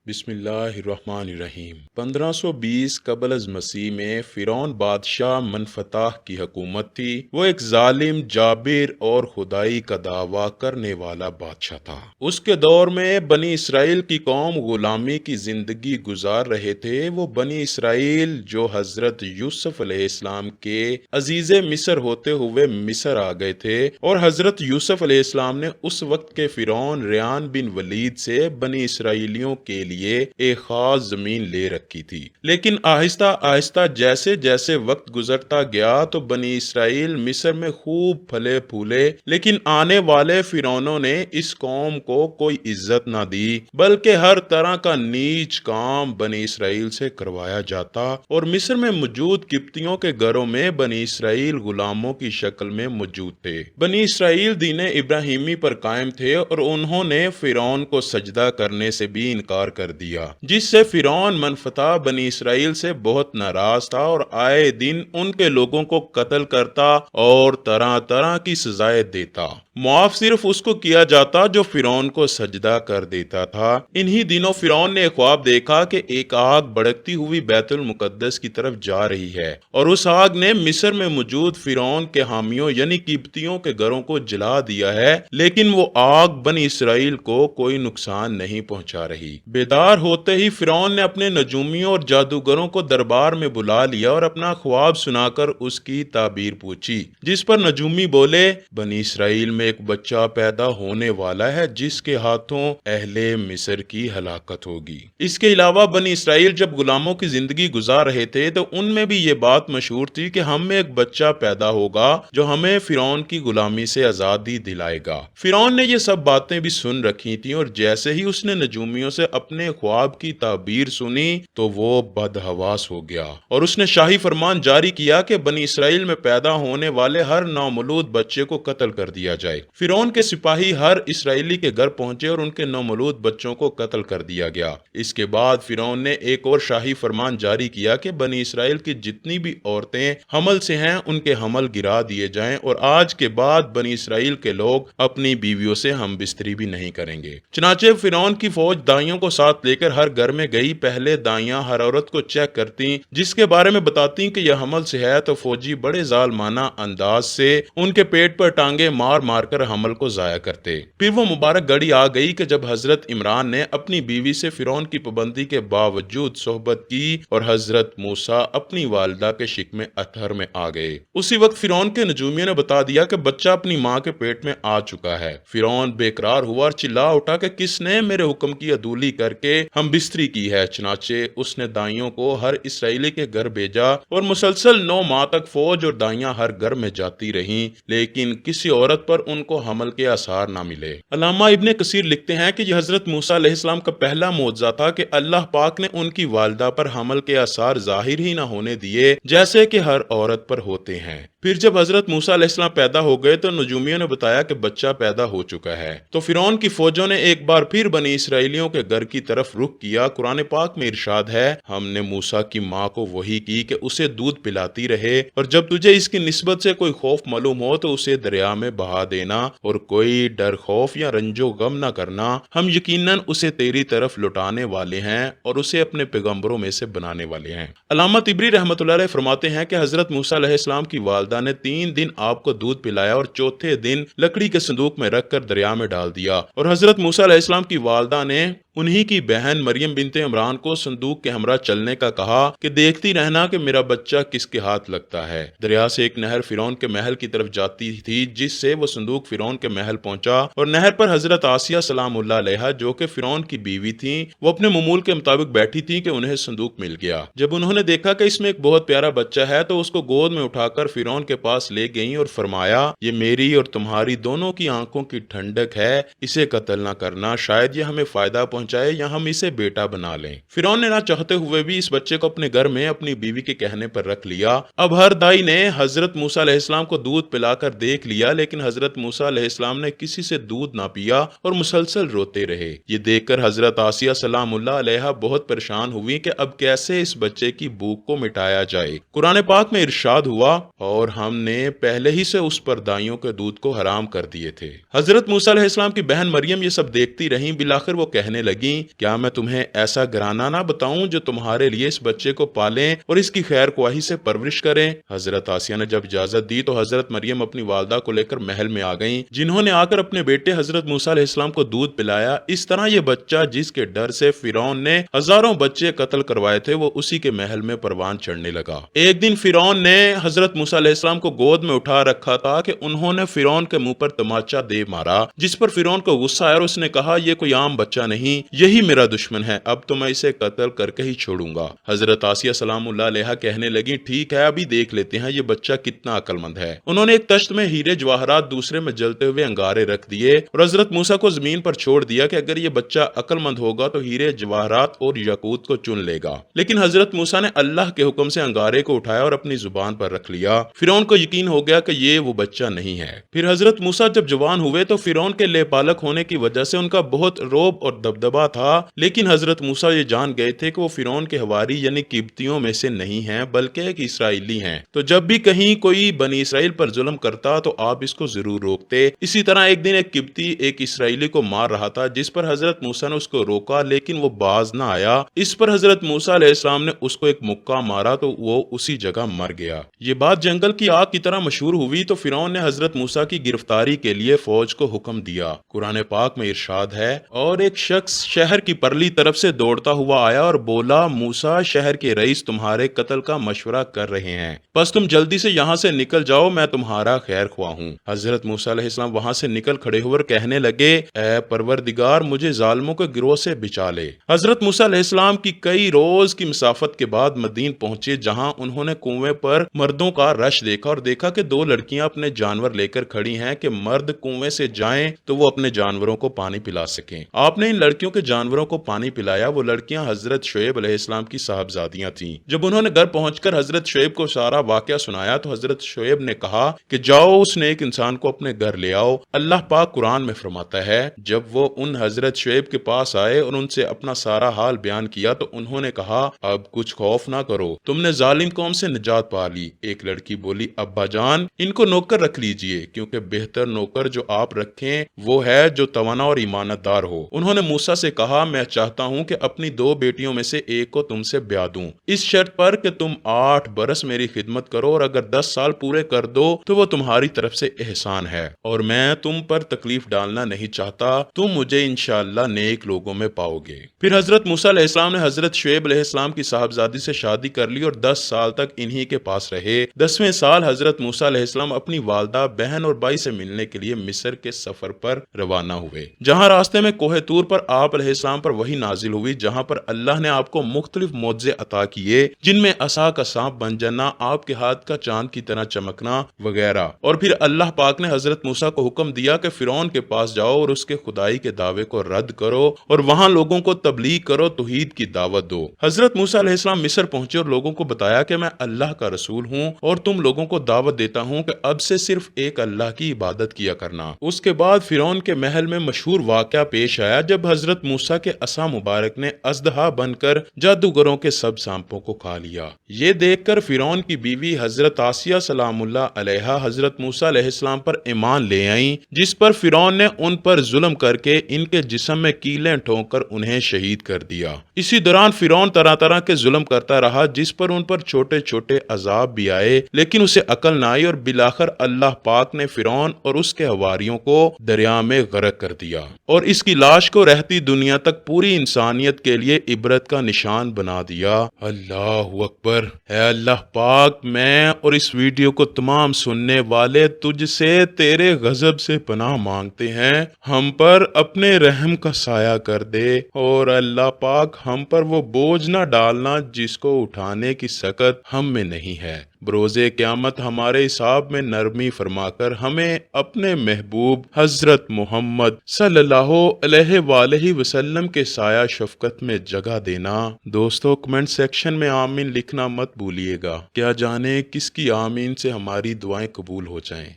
بسم اللہ الرحمن الرحیم 1520 قبل از مسیح میں فرعون بادشاہ منفتح کی حکومت تھی۔ وہ ایک ظالم، جابر اور خدائی کا دعویٰ کرنے والا بادشاہ تھا۔ اس کے دور میں بنی اسرائیل کی قوم غلامی کی زندگی گزار رہے تھے۔ وہ بنی اسرائیل جو حضرت یوسف علیہ السلام کے عزیز مصر ہوتے ہوئے مصر آ گئے تھے، اور حضرت یوسف علیہ السلام نے اس وقت کے فرعون ریان بن ولید سے بنی اسرائیلیوں کے لیے ایک خاص زمین لے رکھی تھی۔ لیکن آہستہ آہستہ جیسے جیسے وقت گزرتا گیا تو بنی اسرائیل مصر میں خوب پھلے پھولے، لیکن آنے والے فرعونوں نے اس قوم کو کوئی عزت نہ دی، بلکہ ہر طرح کا نیچ کام بنی اسرائیل سے کروایا جاتا، اور مصر میں موجود قبطیوں کے گھروں میں بنی اسرائیل غلاموں کی شکل میں موجود تھے۔ بنی اسرائیل دین ابراہیمی پر قائم تھے، اور انہوں نے فرعون کو سجدہ کرنے سے بھی انکار کر دیا، جس سے فرعون منفتح بنی اسرائیل سے بہت ناراض تھا اور آئے دن ان کے لوگوں کو قتل کرتا اور طرح طرح کی سزائیں دیتا۔ معاف صرف اس کو کیا جاتا جو فرعون کو سجدہ کر دیتا تھا۔ انہی دنوں فرعون نے ایک خواب دیکھا کہ ایک آگ بھڑکتی ہوئی بیت المقدس کی طرف جا رہی ہے، اور اس آگ نے مصر میں موجود فرعون کے حامیوں یعنی قبطیوں کے گھروں کو جلا دیا ہے، لیکن وہ آگ بنی اسرائیل کو کوئی نقصان نہیں پہنچا رہی۔ بیدار ہوتے ہی فرعون نے اپنے نجومیوں اور جادوگروں کو دربار میں بلا لیا اور اپنا خواب سنا کر اس کی تعبیر پوچھی، جس پر نجومی بولے، بنی اسرائیل میں ایک بچہ پیدا ہونے والا ہے جس کے ہاتھوں اہل مصر کی ہلاکت ہوگی۔ اس کے علاوہ بنی اسرائیل جب غلاموں کی زندگی گزار رہے تھے تو ان میں بھی یہ بات مشہور تھی کہ ہم میں ایک بچہ پیدا ہوگا جو ہمیں فرعون کی غلامی سے آزادی دلائے گا۔ فرعون نے یہ سب باتیں بھی سن رکھی تھیں، اور جیسے ہی اس نے نجومیوں سے اپنے خواب کی تعبیر سنی تو وہ بدحواس ہو گیا، اور اس نے شاہی فرمان جاری کیا کہ بنی اسرائیل میں پیدا ہونے والے ہر نومولود بچے کو قتل کر دیا جائے۔ فرعون کے سپاہی ہر اسرائیلی کے گھر پہنچے اور ان کے نومولود بچوں کو قتل کر دیا گیا۔ اس کے بعد فرعون نے ایک اور شاہی فرمان جاری کیا کہ بنی اسرائیل کی جتنی بھی عورتیں حمل سے ہیں ان کے حمل گرا دیے جائیں، اور آج کے بعد بنی اسرائیل کے لوگ اپنی بیویوں سے ہم بستری بھی نہیں کریں گے۔ چنانچہ فرعون کی فوج دائیوں کو ساتھ لے کر ہر گھر میں گئی۔ پہلے دائیاں ہر عورت کو چیک کرتی، جس کے بارے میں بتاتی کہ یہ حمل سے ہے، تو فوجی بڑے ظالمانہ انداز سے ان کے پیٹ پر ٹانگیں مار مار کر حمل کو ضائع کرتے۔ پھر وہ مبارک گھڑی آ گئی کہ جب حضرت عمران نے اپنی بیوی سے فرعون کی پابندی کے باوجود صحبت کی، اور حضرت موسیٰ اپنی والدہ کے شکم اطہر میں آ گئے۔ اسی وقت فرعون کے نجومیوں نے بتا دیا کہ بچہ اپنی ماں کے پیٹ میں آ چکا ہے۔ فرعون بے قرار ہوا اور چلا اٹھا کہ کس نے میرے حکم کی عدولی کر کے ہم بستری کی ہے۔ چنانچہ اس نے دائیوں کو ہر اسرائیلی کے گھر بھیجا، اور مسلسل 9 ماہ تک فوج اور دائیاں ہر گھر میں جاتی رہیں، لیکن کسی عورت پر ان کو حمل کے آثار نہ ملے۔ علامہ ابن کثیر لکھتے ہیں کہ یہ حضرت موسیٰ علیہ السلام کا پہلا معجزہ تھا کہ اللہ پاک نے ان کی والدہ پر حمل کے آثار ظاہر ہی نہ ہونے دیے، جیسے کہ ہر عورت پر ہوتے ہیں۔ پھر جب حضرت موسیٰ علیہ السلام پیدا ہو گئے تو نجومیوں نے بتایا کہ بچہ پیدا ہو چکا ہے، تو فرعون کی فوجوں نے ایک بار پھر بنی اسرائیلیوں کے گھر کی طرف رخ کیا۔ قرآن پاک میں ارشاد ہے، ہم نے موسیٰ کی ماں کو وحی کی کہ اسے دودھ پلاتی رہے، اور جب تجھے اس کی نسبت سے کوئی خوف معلوم ہو تو اسے دریا میں بہا دینا، اور کوئی ڈر خوف یا رنج و غم نہ کرنا، ہم یقیناً اسے تیری طرف لوٹانے والے ہیں اور اسے اپنے پیغمبروں میں سے بنانے والے ہیں۔ علامہ طبری رحمۃ اللہ علیہ فرماتے ہیں کہ حضرت موسیٰ علیہ السلام کی والدہ نے 3 دن آپ کو دودھ پلایا، اور چوتھے دن لکڑی کے صندوق میں رکھ کر دریا میں ڈال دیا، اور حضرت موسیٰ علیہ السلام کی والدہ نے انہی کی بہن مریم بنت عمران کو صندوق کے ہمراہ چلنے کا کہا کہ دیکھتی رہنا کہ میرا بچہ کس کے ہاتھ لگتا ہے۔ دریا سے ایک نہر فرعون کے محل کی طرف جاتی تھی، جس سے وہ صندوق فرعون کے محل پہنچا، اور نہر پر حضرت آسیہ سلام اللہ علیہا جو کہ فرعون کی بیوی تھیں، وہ اپنے معمول کے مطابق بیٹھی تھی کہ انہیں صندوق مل گیا۔ جب انہوں نے دیکھا کہ اس میں ایک بہت پیارا بچہ ہے تو اس کو گود میں اٹھا کر فرعون کے پاس لے گئیں اور فرمایا، یہ میری اور تمہاری دونوں کی آنکھوں کی ٹھنڈک ہے، اسے قتل نہ کرنا، شاید یہ ہمیں فائدہ پہنچائے یا ہم اسے بیٹا بنا لیں۔ فرعون نے نہ چاہتے ہوئے بھی اس بچے کو اپنے گھر میں اپنی بیوی کے کہنے پر رکھ لیا۔ اب ہر دائی نے حضرت موسیٰ علیہ السلام کو دودھ پلا کر دیکھ لیا، لیکن حضرت موسیٰ علیہ السلام نے کسی سے دودھ نہ پیا اور مسلسل روتے رہے۔ یہ دیکھ کر حضرت آسیہ سلام اللہ علیہا بہت پریشان ہوئی کہ اب کیسے اس بچے کی بھوک کو مٹایا جائے۔ قرآن پاک میں ارشاد ہوا، اور ہم نے پہلے ہی سے اس پر دائیوں کے دودھ کو حرام کر دیے تھے۔ حضرت موسیٰ علیہ السلام کی بہن مریم یہ سب دیکھتی رہیں، بالآخر وہ کہنے لگیں کیا میں تمہیں ایسا گھرانہ نہ بتاؤں جو تمہارے لیے اس بچے کو پالیں اور اس کی خیر خواہی سے پرورش کریں؟ حضرت آسیہ نے جب اجازت دی تو حضرت مریم اپنی والدہ کو لے کر محل میں آ گئیں، جنہوں نے آ کر اپنے بیٹے حضرت موسیٰ علیہ السلام کو دودھ پلایا۔ اس طرح یہ بچہ جس کے ڈر سے فرعون نے ہزاروں بچے قتل کروائے تھے وہ اسی کے محل میں پروان چڑھنے لگا۔ ایک دن فرعون نے حضرت موسیٰ علیہ السلام کو گود میں اٹھا رکھا تھا کہ انہوں نے فرعون کے منہ پر تماچا دے مارا، جس پر فرعون کو غصہ آیا اور اس نے کہا یہ کوئی عام بچہ نہیں، یہی میرا دشمن ہے، اب تو میں اسے قتل کر کے ہی چھوڑوں گا۔ حضرت آسیہ سلام اللہ علیہا کہنے لگی ٹھیک ہے ابھی دیکھ لیتے ہیں یہ بچہ کتنا عقل مند ہے۔ انہوں نے ایک تشت میں ہیرے جواہرات، دوسرے میں جلتے ہوئے انگارے رکھ دیے اور حضرت موسیٰ کو زمین پر چھوڑ دیا کہ اگر یہ بچہ عقل مند ہوگا تو ہیرے جواہرات اور یاقوت کو چن لے گا۔ لیکن حضرت موسیٰ نے اللہ کے حکم سے انگارے کو اٹھایا اور اپنی زبان پر رکھ لیا۔ فرعون کو یقین ہو گیا کہ یہ وہ بچہ نہیں ہے۔ پھر حضرت موسیٰ جب جوان ہوئے تو فرعون کے لے پالک ہونے کی وجہ سے ان کا بہت رعب اور دبدبا تھا، لیکن حضرت موسیٰ یہ جان گئے تھے کہ وہ فرعون کے حواری یعنی قبطیوں میں سے نہیں ہیں بلکہ ایک اسرائیلی ہیں، تو جب بھی کہیں کوئی بنی اسرائیل پر ظلم کرتا تو آپ اس کو ضرور روکتے۔ اسی طرح ایک دن ایک قبطی ایک اسرائیلی کو مار رہا تھا، جس پر حضرت موسیٰ نے اس کو روکا لیکن وہ باز نہ آیا۔ اس پر حضرت موسیٰ علیہ السلام نے اس کو ایک مکہ مارا تو وہ اسی جگہ مر گیا۔ یہ بات جنگل کی آگ کی طرح مشہور ہوئی تو فرعون نے حضرت موسیٰ کی گرفتاری کے لیے فوج کو حکم دیا۔ قرآن پاک میں ارشاد ہے اور ایک شخص شہر کی پرلی طرف سے دوڑتا ہوا آیا اور بولا موسیٰ شہر کے رئیس تمہارے قتل کا مشورہ کر رہے ہیں، بس تم جلدی سے یہاں سے نکل جاؤ، میں تمہارا خیر خواہ ہوں۔ حضرت موسیٰ علیہ السلام وہاں سے نکل کھڑے ہو کر کہنے لگے اے پروردگار مجھے ظالموں کے گروہ سے بچا لے۔ حضرت موسیٰ علیہ السلام کی کئی روز کی مسافت کے بعد مدین پہنچے، جہاں انہوں نے کنویں پر مردوں کا رش دیکھا اور دیکھا کہ دو لڑکیاں اپنے جانور لے کر کھڑی ہیں کہ مرد کنویں سے جائیں تو وہ اپنے جانوروں کو پانی پلا سکیں۔ آپ نے ان لڑکیوں کے جانوروں کو پانی پلایا۔ وہ لڑکیاں حضرت شعیب علیہ السلام کی صاحبزادیاں تھیں۔ جب انہوں نے گھر پہنچ کر حضرت شعیب کو سارا واقعہ سنایا تو حضرت شعیب نے کہا کہ جاؤ اس نیک انسان کو اپنے گھر لے آؤ۔ اللہ پاک قرآن میں فرماتا ہے جب وہ ان حضرت شعیب کے پاس آئے اور ان سے اپنا سارا حال بیان کیا تو انہوں نے کہا اب کچھ خوف نہ کرو، تم نے ظالم قوم سے نجات پا لی۔ ایک لڑکی بولی ابا جان ان کو نوکر رکھ لیجئے، کیونکہ بہتر نوکر جو آپ رکھیں وہ ہے جو توانا اور ایمانت دار ہو۔ انہوں نے موسیٰ سے کہا میں چاہتا ہوں کہ اپنی دو بیٹیوں میں سے ایک کو تم سے بیاہ دوں، اس شرط پر کہ تم 8 برس میری خدمت کرو اور اگر 10 سال پورے کر دو تو وہ تمہاری طرف سے احسان ہے، اور میں تم پر تکلیف ڈالنا نہیں چاہتا، تم مجھے انشاءاللہ نیک لوگوں میں پاؤ گے۔ پھر حضرت موسیٰ علیہ السلام نے حضرت شعیب علیہ السلام کی صاحبزادی سے شادی کر لی اور 10 سال تک انہی کے پاس رہے۔ 10ویں سال حضرت موسیٰ علیہ السلام اپنی والدہ، بہن اور بھائی سے ملنے کے لیے مصر کے سفر پر روانہ ہوئے، جہاں راستے میں کوہ طور پر آپ علیہ السلام پر وحی نازل ہوئی، جہاں پر اللہ نے آپ کو مختلف معجزے عطا کیے، جن میں عصا کا سانپ بن جانا، آپ کے ہاتھ کا چاند کی طرح چمکنا وغیرہ۔ اور پھر اللہ پاک نے حضرت موسیٰ کو حکم دیا کہ فرعون کے پاس جاؤ اور اس کے خدائی کے دعوے کو رد کرو اور وہاں لوگوں کو تبلیغ کرو، توحید کی دعوت دو۔ حضرت موسیٰ علیہ السلام مصر پہنچے اور لوگوں کو بتایا کہ میں اللہ کا رسول ہوں اور تم لوگوں کو دعوت دیتا ہوں کہ اب سے صرف ایک اللہ کی عبادت کیا کرنا۔ اس کے بعد فرعون کے محل میں مشہور واقعہ پیش آیا جب حضرت موسیٰ کے عصا مبارک نے اژدہا بن کر جادوگروں کے سب سانپوں کو کھا لیا۔ یہ دیکھ کر فرعون کی بیوی حضرت آسیہ سلام اللہ علیہا حضرت موسیٰ علیہ السلام پر ایمان لے آئیں، جس پر فرعون نے ان پر ظلم کر کے ان کے جسم میں کیلیں ٹھونک کر انہیں شہید کر دیا۔ اسی دوران فرعون طرح طرح کے ظلم کرتا رہا، جس پر ان پر چھوٹے چھوٹے عذاب بھی آئے، لیکن اسے عقل نہ آئی اور بالآخر اللہ پاک نے فرعون اور اس کے حواریوں کو دریا میں غرق کر دیا اور اس کی لاش کو رہتی دنیا تک پوری انسانیت کے لیے عبرت کا نشان بنا دیا۔ اللہ اکبر۔ اے اللہ پاک، میں اور اس ویڈیو کو تمام سننے والے تجھ سے تیرے غضب سے پناہ مانگتے ہیں، ہم پر اپنے رحم کا سایہ کر دے اور اللہ پاک ہم پر وہ بوجھ نہ ڈالنا جس کو اٹھانے کی سکت ہم میں نہیں ہے۔ بروز قیامت ہمارے حساب میں نرمی فرما کر ہمیں اپنے محبوب حضرت محمد صلی اللہ علیہ وآلہ وسلم کے سایہ شفقت میں جگہ دینا۔ دوستو کمنٹ سیکشن میں آمین لکھنا مت بھولیے گا، کیا جانے کس کی آمین سے ہماری دعائیں قبول ہو جائیں۔